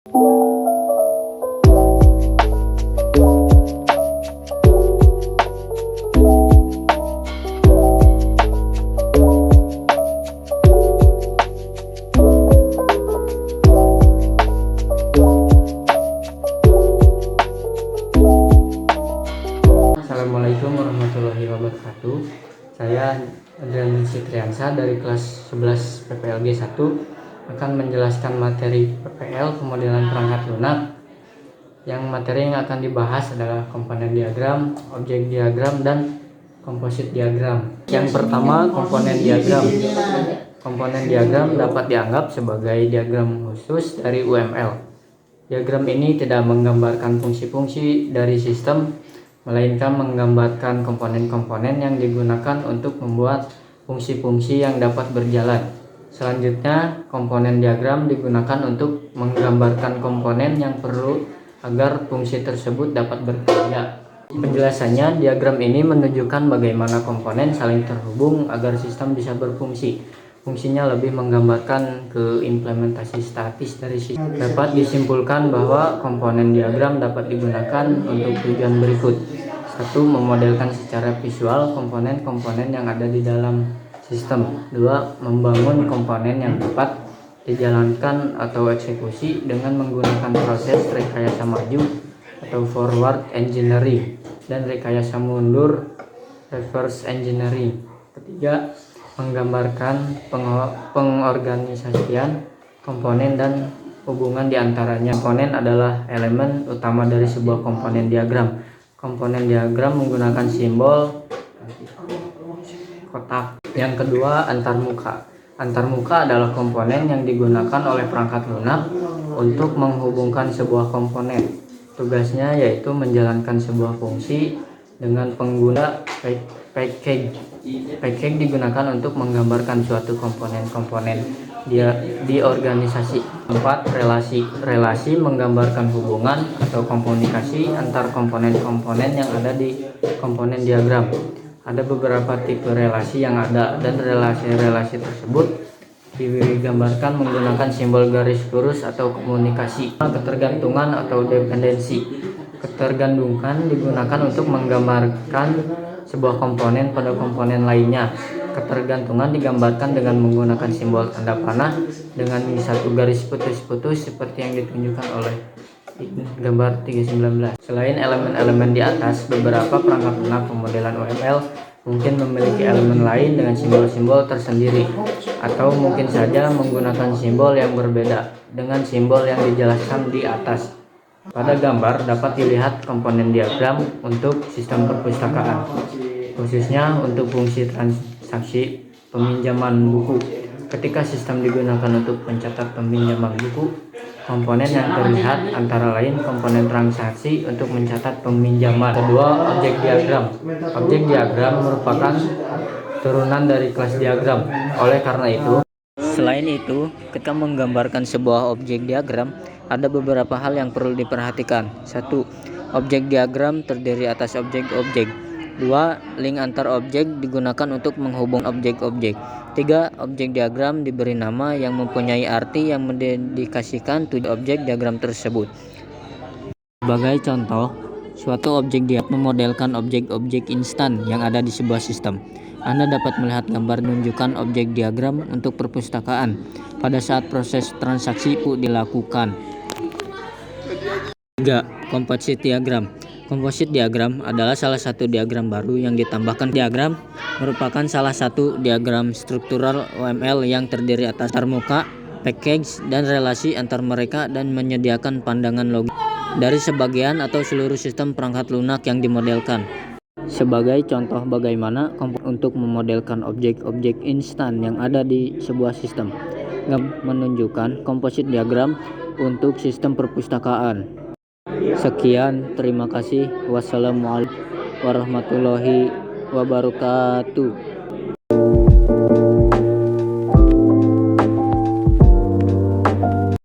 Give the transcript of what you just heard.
Assalamualaikum warahmatullahi wabarakatuh. Saya Adrian Citriansa dari kelas 11 PPLG 1 akan menjelaskan materi PPL pemodelan perangkat lunak. Yang materi yang akan dibahas adalah komponen diagram, objek diagram, dan komposit diagram. Yang pertama, komponen diagram. Komponen diagram dapat dianggap sebagai diagram khusus dari UML. Diagram ini tidak menggambarkan fungsi-fungsi dari sistem, melainkan menggambarkan komponen-komponen yang digunakan untuk membuat fungsi-fungsi yang dapat berjalan. Selanjutnya, komponen diagram digunakan untuk menggambarkan komponen yang perlu agar fungsi tersebut dapat bekerja. Penjelasannya, diagram ini menunjukkan bagaimana komponen saling terhubung agar sistem bisa berfungsi. Fungsinya lebih menggambarkan ke implementasi statis dari sistem. Dapat disimpulkan bahwa komponen diagram dapat digunakan untuk tujuan berikut. 1. Memodelkan secara visual komponen-komponen yang ada di dalam sistem. 2. Membangun komponen yang dapat dijalankan atau eksekusi dengan menggunakan proses rekayasa maju atau forward engineering dan rekayasa mundur reverse engineering. 3. Menggambarkan pengorganisasian komponen dan hubungan di antaranya. Komponen adalah elemen utama dari sebuah komponen diagram. Komponen diagram menggunakan simbol kotak. Yang kedua, antarmuka. Antarmuka adalah komponen yang digunakan oleh perangkat lunak untuk menghubungkan sebuah komponen. Tugasnya yaitu menjalankan sebuah fungsi dengan pengguna package. Package digunakan untuk menggambarkan suatu komponen-komponen di organisasi. 4. Relasi menggambarkan hubungan atau komunikasi antar komponen-komponen yang ada di komponen diagram. Ada beberapa tipe relasi yang ada, dan relasi-relasi tersebut digambarkan menggunakan simbol garis lurus atau komunikasi. Ketergantungan atau dependensi. Ketergantungan digunakan untuk menggambarkan sebuah komponen pada komponen lainnya. Ketergantungan digambarkan dengan menggunakan simbol tanda panah dengan satu garis putus-putus seperti yang ditunjukkan oleh gambar 319. Selain elemen-elemen di atas, beberapa perangkat lunak pemodelan UML mungkin memiliki elemen lain dengan simbol-simbol tersendiri, atau mungkin saja menggunakan simbol yang berbeda dengan simbol yang dijelaskan di atas. Pada gambar dapat dilihat komponen diagram untuk sistem perpustakaan, khususnya untuk fungsi transaksi peminjaman buku. Ketika sistem digunakan untuk mencatat peminjaman buku, komponen yang terlihat antara lain komponen transaksi untuk mencatat peminjaman. Kedua, objek diagram. Objek diagram merupakan turunan dari kelas diagram. Oleh karena itu, selain itu, ketika menggambarkan sebuah objek diagram, ada beberapa hal yang perlu diperhatikan. 1. Objek diagram terdiri atas objek-objek. 2. Link antar objek digunakan untuk menghubung objek-objek. 3. Objek diagram diberi nama yang mempunyai arti yang mendedikasikan tujuan objek diagram tersebut. Sebagai contoh, suatu objek diagram memodelkan objek-objek instan yang ada di sebuah sistem. Anda dapat melihat gambar menunjukkan objek diagram untuk perpustakaan pada saat proses transaksi dilakukan. 3. Komposit diagram. Komposit diagram adalah salah satu diagram baru yang ditambahkan. Diagram merupakan salah satu diagram struktural UML yang terdiri atas antarmuka, package, dan relasi antar mereka, dan menyediakan pandangan logis dari sebagian atau seluruh sistem perangkat lunak yang dimodelkan. Sebagai contoh bagaimana untuk memodelkan objek-objek instan yang ada di sebuah sistem, menunjukkan komposit diagram untuk sistem perpustakaan. Sekian, terima kasih. Wassalamualaikum warahmatullahi wabarakatuh.